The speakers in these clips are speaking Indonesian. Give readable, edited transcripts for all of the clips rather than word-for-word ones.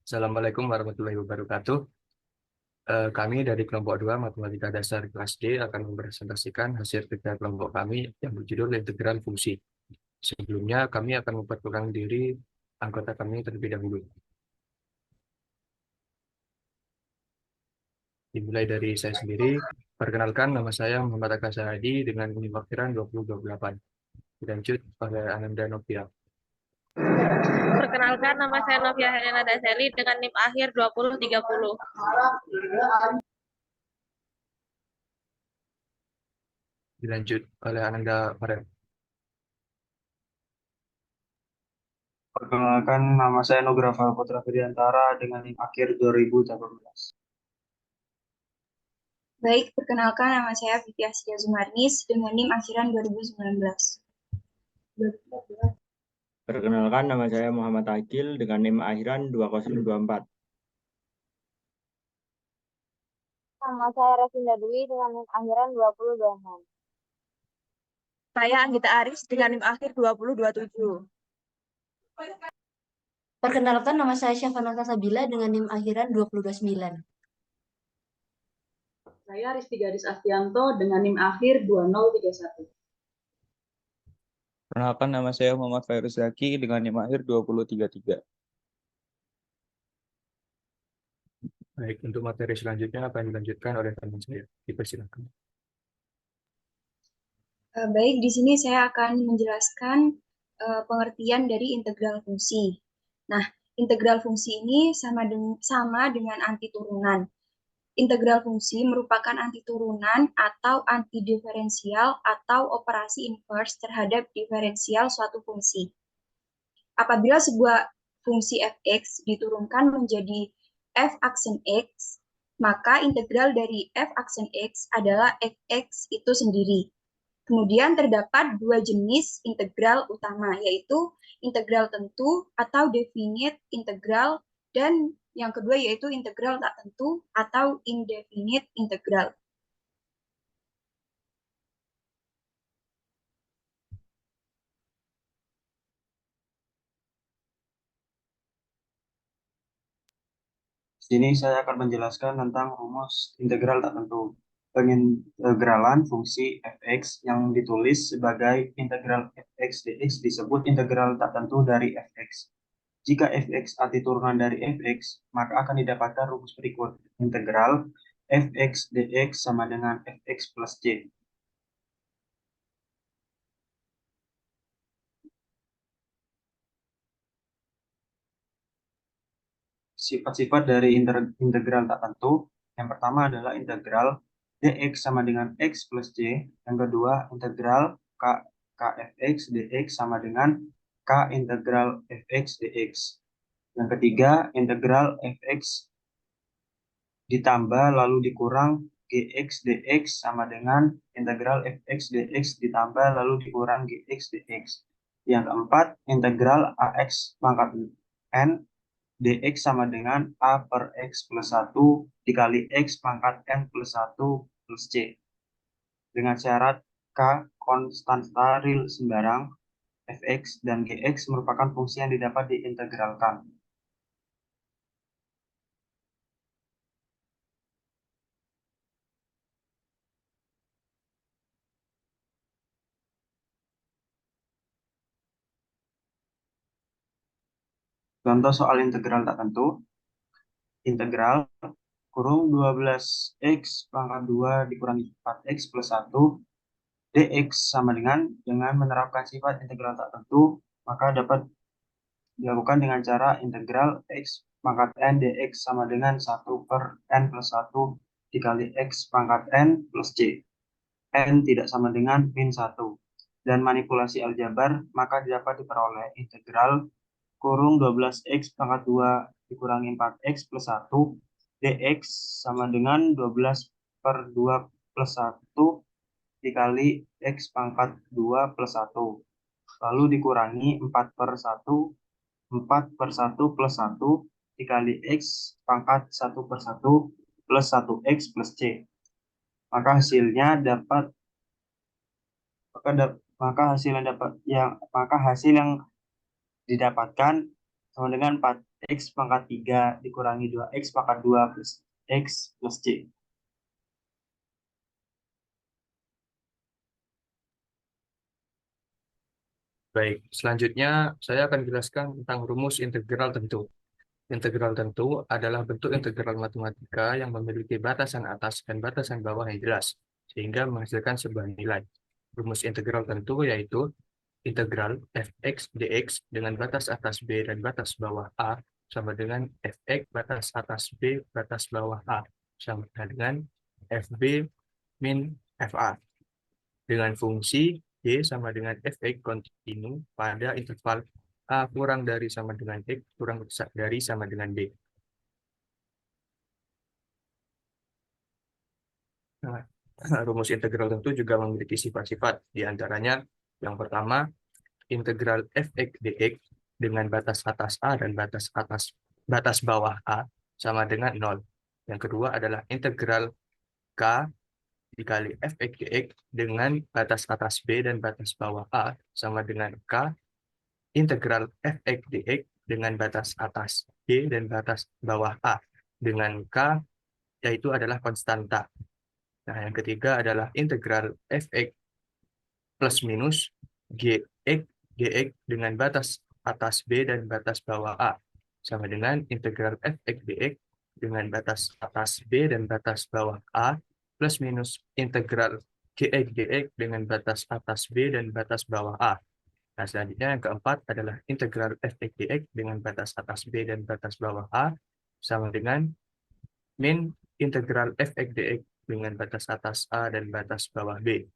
Assalamualaikum warahmatullahi wabarakatuh. Kami dari kelompok 2 Matematika Dasar kelas D akan mempresentasikan hasil kerja kelompok kami yang berjudul Integral Fungsi. Sebelumnya kami akan memperkenalkan diri anggota kami terlebih dahulu. Dimulai dari saya sendiri. Perkenalkan, nama saya Muhammad Aka Sahadi dengan NIM akhiran 2028. Dilanjut pada Ananda Novia. Perkenalkan, nama saya Novia Helena Daseli dengan NIM akhir 2030. Dilanjut oleh Ananda Farel. Perkenalkan, nama saya Nugrafa Putra Fidiantara dengan NIM akhir 2018. Baik, perkenalkan nama saya Fitri Asria Zumarnis dengan NIM akhiran 2019. Perkenalkan, nama saya Muhammad Akil dengan NIM akhiran 2024. Nama saya Revinda Dwi dengan NIM akhiran 2026. Saya Anggita Aris dengan NIM akhir 2027. Perkenalkan, nama saya Syafana Kasabila dengan NIM akhiran 2029. Saya Risti Gadis Astianto dengan NIM akhir 2031. Perkenalkan, nama saya Muhammad Fairuz Zaki dengan NIM akhir 2033. Baik, untuk materi selanjutnya akan dilanjutkan oleh teman saya. Dipersilakan. Baik, di sini saya akan menjelaskan pengertian dari integral fungsi. Nah, integral fungsi ini sama dengan antiturunan. Integral fungsi merupakan antiturunan atau antidiferensial atau operasi inverse terhadap diferensial suatu fungsi. Apabila sebuah fungsi f(x) diturunkan menjadi f aksen x, maka integral dari f aksen x adalah fx itu sendiri. Kemudian terdapat dua jenis integral utama, yaitu integral tentu atau definite integral, dan yang kedua yaitu integral tak tentu atau indefinite integral. Di sini saya akan menjelaskan tentang rumus integral tak tentu. Pengintegralan fungsi fx yang ditulis sebagai integral fx dx disebut integral tak tentu dari fx. Jika fx antiturunan dari fx, maka akan didapatkan rumus berikut. Integral fx dx sama dengan fx plus c. Sifat-sifat dari integral tak tentu. Yang pertama adalah integral dx sama dengan x plus c. Yang kedua, integral kfx dx sama dengan k integral fx dx. Yang ketiga, integral fx ditambah lalu dikurang gx dx sama dengan integral fx dx ditambah lalu dikurang gx dx. Yang keempat, integral ax pangkat n dx sama dengan a per x plus 1 dikali x pangkat n plus 1 plus c. Dengan syarat k konstanta real sembarang, fx dan gx merupakan fungsi yang didapat diintegralkan. Contoh soal integral tak tentu. Integral kurung 12x pangkat 2 dikurangi 4x plus 1 dx sama dengan menerapkan sifat integral tak tentu, maka dapat dilakukan dengan cara integral x pangkat n dx sama dengan 1 per n plus 1 dikali x pangkat n plus c. N tidak sama dengan min 1. Dan manipulasi aljabar, maka dapat diperoleh integral kurung 12x pangkat 2 dikurangi 4x plus 1 dx sama dengan 12 per 2 plus 1 dikali x pangkat 2 plus 1. Lalu dikurangi 4 per 1 plus 1 dikali x pangkat 1 per 1 plus 1x plus c. Maka hasilnya dapat hasil yang didapatkan sama dengan X pangkat 3 dikurangi 2X pangkat 2 plus X plus C. Baik, selanjutnya saya akan jelaskan tentang rumus integral tentu. Integral tentu adalah bentuk integral matematika yang memiliki batasan atas dan batasan bawah yang jelas, sehingga menghasilkan sebuah nilai. Rumus integral tentu yaitu integral fx dx dengan batas atas b dan batas bawah a sama dengan fx batas atas b batas bawah a sama dengan fb min fa dengan fungsi y sama dengan fx kontinu pada interval a kurang dari sama dengan x kurang dari sama dengan b. Nah, rumus integral tentu juga memiliki sifat-sifat, di antaranya yang pertama integral fx dx dengan batas atas a dan batas bawah a sama dengan 0. Yang kedua adalah integral k dikali fx dx dengan batas atas b dan batas bawah a sama dengan k integral fx dx dengan batas atas b dan batas bawah a dengan k yaitu adalah konstanta. Nah, yang ketiga adalah integral fx plus minus gx dx dengan batas atas b dan batas bawah a sama dengan integral fx dx dengan batas atas b dan batas bawah a plus minus integral gx dx dengan batas atas b dan batas bawah a. Nah, selanjutnya yang keempat adalah integral fx dx dengan batas atas b dan batas bawah a sama dengan min integral fx dx dengan batas atas a dan batas bawah b.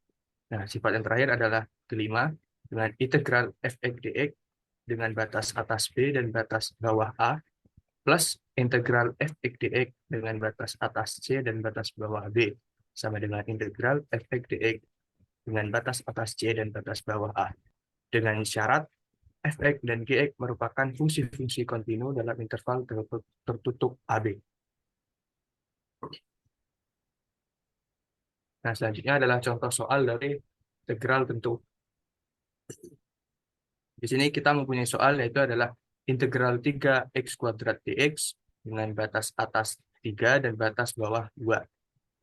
Nah, sifat yang terakhir adalah kelima, dengan integral fx dx dengan batas atas b dan batas bawah a, plus integral fx dx dengan batas atas c dan batas bawah b, sama dengan integral fx dx dengan batas atas c dan batas bawah a. Dengan syarat fx dan gx merupakan fungsi-fungsi kontinu dalam interval tertutup AB. Nah, selanjutnya adalah contoh soal dari integral tentu. Di sini kita mempunyai soal yaitu adalah integral 3x kuadrat dx dengan batas atas 3 dan batas bawah 2.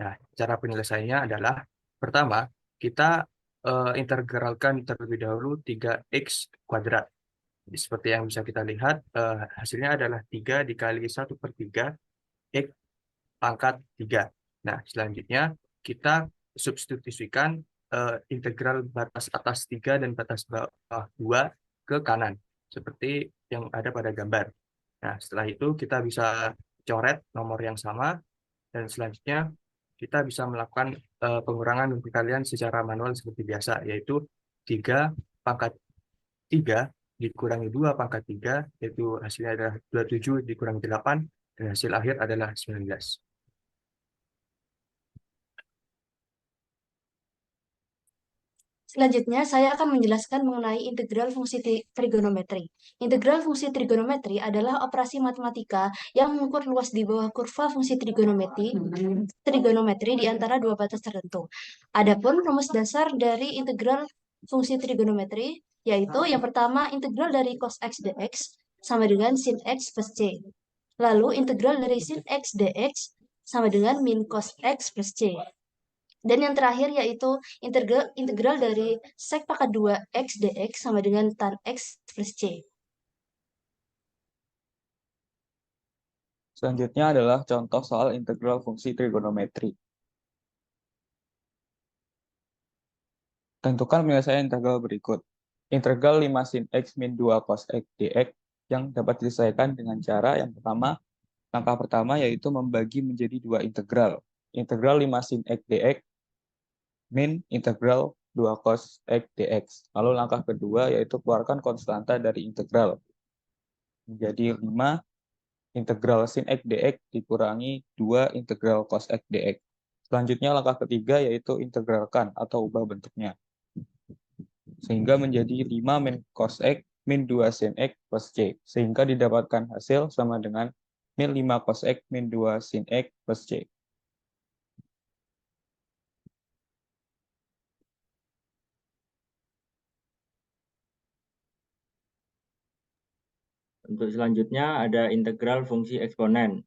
Nah, cara penyelesaiannya adalah pertama, kita integralkan terlebih dahulu 3x kuadrat. Jadi, seperti yang bisa kita lihat, hasilnya adalah 3 dikali 1/3 x pangkat 3. Nah, selanjutnya kita substitusikan integral batas atas 3 dan batas bawah 2 ke kanan, seperti yang ada pada gambar. Nah, setelah itu kita bisa coret nomor yang sama, dan selanjutnya kita bisa melakukan pengurangan dan pengkalian secara manual seperti biasa, yaitu 3 pangkat 3 dikurangi 2 pangkat 3, yaitu hasilnya adalah 27 dikurangi 8, dan hasil akhir adalah 19. Selanjutnya, saya akan menjelaskan mengenai integral fungsi trigonometri. Integral fungsi trigonometri adalah operasi matematika yang mengukur luas di bawah kurva fungsi trigonometri di antara dua batas tertentu. Adapun rumus dasar dari integral fungsi trigonometri yaitu yang pertama integral dari cos x dx sama dengan sin x plus c. Lalu integral dari sin x dx sama dengan min cos x plus c. Dan yang terakhir yaitu integral dari sec pangkat 2 x dx sama dengan tan x plus c. Selanjutnya adalah contoh soal integral fungsi trigonometri. Tentukan penyelesaian integral berikut. Integral 5 sin x min 2 cos x dx yang dapat diselesaikan dengan cara yang pertama, langkah pertama yaitu membagi menjadi dua integral. Integral 5 sin x dx min integral 2 cos x dx. Lalu langkah kedua yaitu keluarkan konstanta dari integral. Menjadi 5 integral sin x dx dikurangi 2 integral cos x dx. Selanjutnya langkah ketiga yaitu integralkan atau ubah bentuknya. Sehingga menjadi 5 min cos x min 2 sin x plus c. Sehingga didapatkan hasil sama dengan min 5 cos x min 2 sin x plus c. Untuk selanjutnya ada integral fungsi eksponen.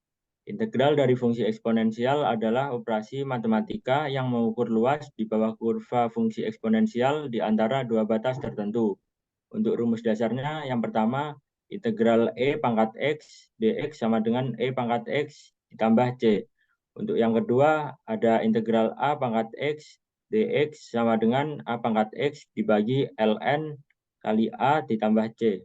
Integral dari fungsi eksponensial adalah operasi matematika yang mengukur luas di bawah kurva fungsi eksponensial di antara dua batas tertentu. Untuk rumus dasarnya, yang pertama, integral E pangkat X dx sama dengan E pangkat X ditambah C. Untuk yang kedua, ada integral A pangkat X dx sama dengan A pangkat X dibagi ln kali A ditambah C.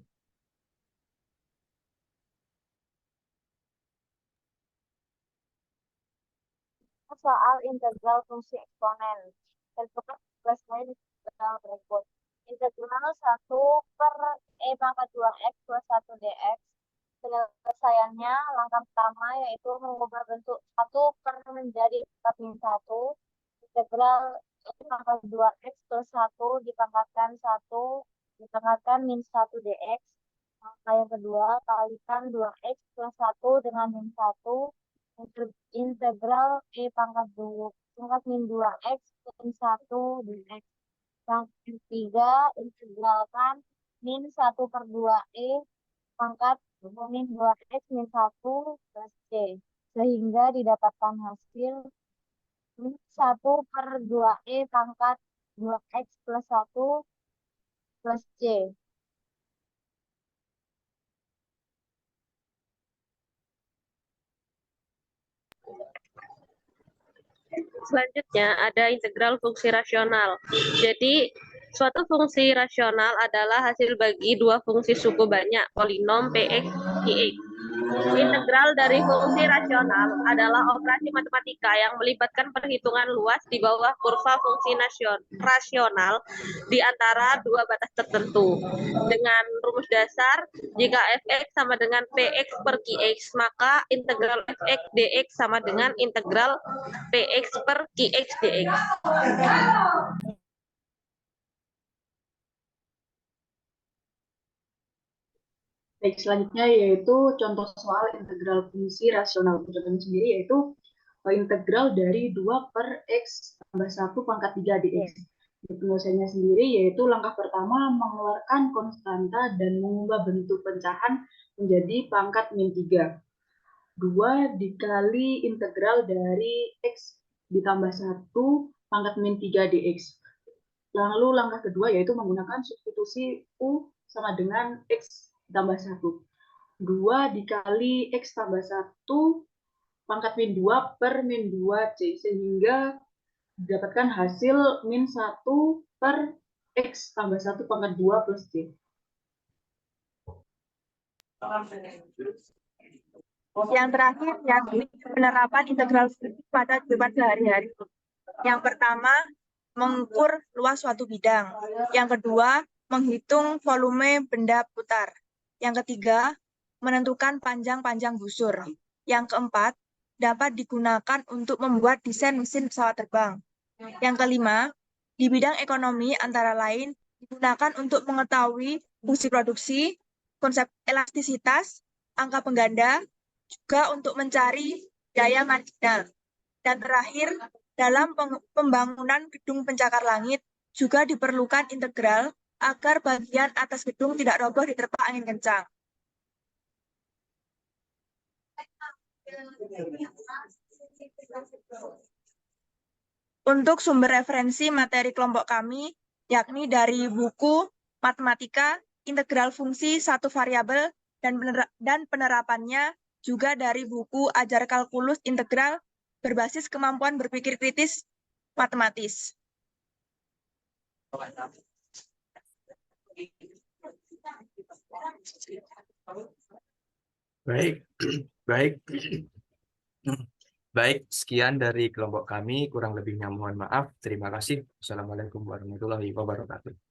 Soal integral fungsi eksponen. Tentukan tugas lain integral berikut. Integral 1 per E pangkat 2X plus 1 dx. Penyelesaiannya langkah pertama yaitu mengubah bentuk 1 per menjadi min 1. Integral E pangkat 2X plus 1 dipangkatkan 1 dipangkatkan min 1 dx. Langkah yang kedua, kalikan 2X plus 1 dengan min 1. Integral E pangkat 2 pangkat min 2X min 1 dx. Yang ketiga, integralkan min 1 per 2E pangkat min 2X min 1 plus C. Sehingga didapatkan hasil min 1 per 2E pangkat 2X plus 1 plus C. Selanjutnya ada integral fungsi rasional. Jadi suatu fungsi rasional adalah hasil bagi dua fungsi suku banyak polinom Px, Qx. Integral dari fungsi rasional adalah operasi matematika yang melibatkan perhitungan luas di bawah kurva fungsi rasional di antara dua batas tertentu. Dengan rumus dasar, jika fx sama dengan px per qx, maka integral fx dx sama dengan integral px per qx dx. Baik, selanjutnya yaitu contoh soal integral fungsi rasional. Contohnya sendiri yaitu integral dari 2 per X tambah 1 pangkat 3 dx. Penyelesaiannya sendiri yaitu langkah pertama mengeluarkan konstanta dan mengubah bentuk pecahan menjadi pangkat min 3. 2 dikali integral dari X ditambah 1 pangkat min 3 dx. Lalu langkah kedua yaitu menggunakan substitusi U sama dengan X tambah 1. 2 dikali X tambah 1 pangkat min 2 per min 2C. Sehingga didapatkan hasil min 1 per X tambah 1 pangkat 2 plus C. Yang terakhir, yakni penerapan integral pada kehidupan sehari-hari. Yang pertama, mengukur luas suatu bidang. Yang kedua, menghitung volume benda putar. Yang ketiga, menentukan panjang-panjang busur. Yang keempat, dapat digunakan untuk membuat desain mesin pesawat terbang. Yang kelima, di bidang ekonomi antara lain digunakan untuk mengetahui fungsi produksi, konsep elastisitas, angka pengganda, juga untuk mencari daya marginal. Dan terakhir, dalam pembangunan gedung pencakar langit juga diperlukan integral agar bagian atas gedung tidak roboh diterpa angin kencang. Untuk sumber referensi materi kelompok kami, yakni dari buku Matematika, Integral Fungsi Satu Variabel, dan penerapannya juga dari buku Ajar Kalkulus Integral berbasis kemampuan berpikir kritis matematis. Baik, sekian dari kelompok kami. Kurang lebihnya mohon maaf. Terima kasih. Assalamualaikum warahmatullahi wabarakatuh.